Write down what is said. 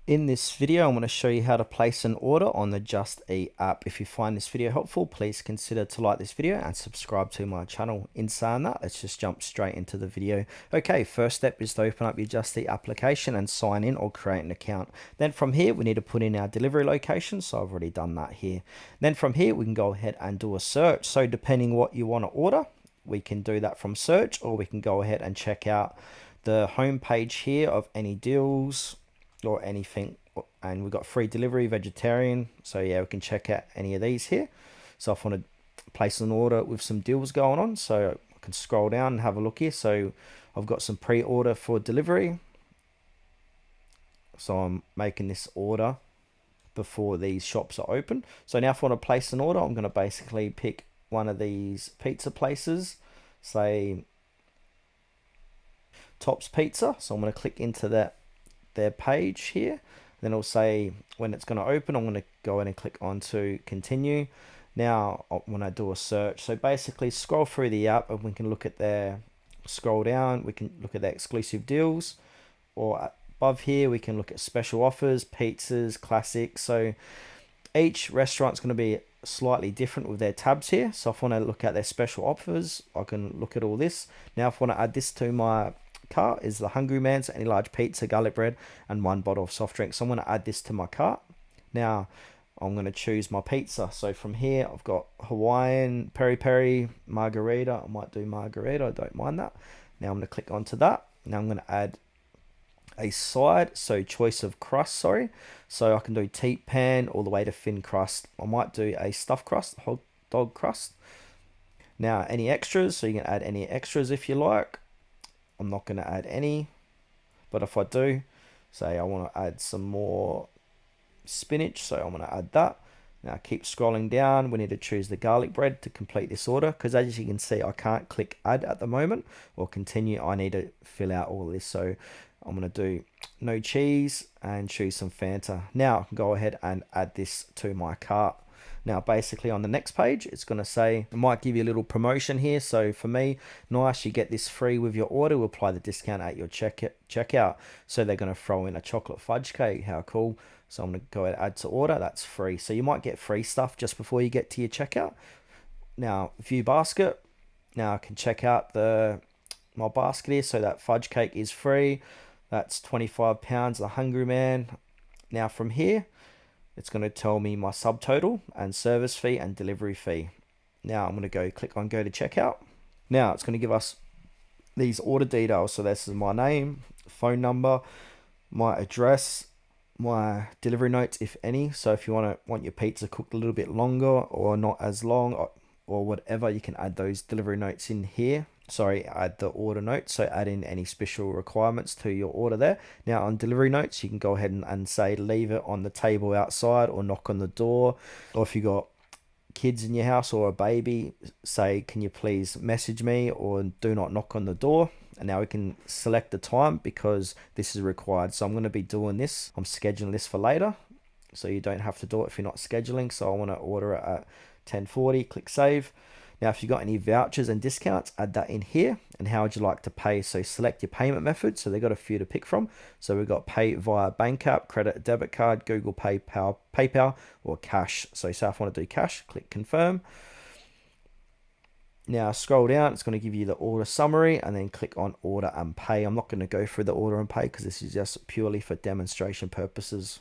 In this video, I'm going to show you how to place an order on the Just Eat app. If you find this video helpful, please consider to like this video and subscribe to my channel. In saying that, let's just jump straight into the video. Okay, first step is to open up your Just Eat application and sign in or create an account. Then from here, we need to put in our delivery location. So I've already done that here. Then from here, we can go ahead and do a search. So depending what you want to order, we can do that from search, or we can go ahead and check out the home page here of any deals or anything, and we've got free delivery, vegetarian, so yeah, we can check out any of these here. So if I want to place an order with some deals going on, so I can scroll down and have a look here. So I've got some pre-order for delivery, so I'm making this order before these shops are open. So now if I want to place an order, I'm going to basically pick one of these pizza places, say Tops Pizza. So I'm going to click into their page here. Then it'll say when it's going to open. I'm going to go in and click on to continue. Now when I do a search, so basically scroll through the app and we can look at their, scroll down, we can look at their exclusive deals, or above here we can look at special offers, pizzas, classics. So each restaurant's going to be slightly different with their tabs here. So if I want to look at their special offers, I can look at all this. Now if I want to add this to my cart, is the Hungry Man, so any large pizza, garlic bread, and 1 bottle of soft drink. So I'm going to add this to my cart. Now I'm going to choose my pizza. So from here I've got Hawaiian, peri peri, margarita. I might do margarita, I don't mind that. Now I'm going to click onto that. Now I'm going to add a side, so choice of crust, sorry. So I can do teep pan all the way to thin crust. I might do a stuffed crust, hot dog crust. Now any extras, so you can add any extras if you like. I'm not going to add any, but if I do, say I want to add some more spinach, so I'm going to add that. Now keep scrolling down. We need to choose the garlic bread to complete this order, because as you can see, I can't click add at the moment or continue. I need to fill out all this, so I'm going to do no cheese and choose some Fanta. Now I can go ahead and add this to my cart. Now basically on the next page, it's going to say, it might give you a little promotion here. So for me, nice, you get this free with your order. We'll apply the discount at your checkout. So they're going to throw in a chocolate fudge cake. How cool. So I'm going to go ahead and add to order. That's free. So you might get free stuff just before you get to your checkout. Now view basket. Now I can check out my basket here. So that fudge cake is free. That's £25, the Hungry Man. Now from here, it's going to tell me my subtotal and service fee and delivery fee. Now I'm going to click on go to checkout. Now it's going to give us these order details. So this is my name, phone number, my address, my delivery notes, if any. So if you want your pizza cooked a little bit longer or not as long, or whatever, you can add those delivery notes in here. Sorry, add the order notes, so add in any special requirements to your order there. Now on delivery notes, you can go ahead and say leave it on the table outside or knock on the door. Or if you got kids in your house or a baby, say can you please message me, or do not knock on the door. And now we can select the time because this is required. So I'm going to be doing this, I'm scheduling this for later, so you don't have to do it if you're not scheduling. So I want to order it at 10:40, click save. Now if you've got any vouchers and discounts, add that in here. And how would you like to pay? So select your payment method. So they've got a few to pick from. So we've got pay via bank app, credit, debit card, Google Pay, PayPal, or cash. So say if I want to do cash, click confirm. Now scroll down, it's going to give you the order summary, and then click on order and pay. I'm not going to go through the order and pay because this is just purely for demonstration purposes.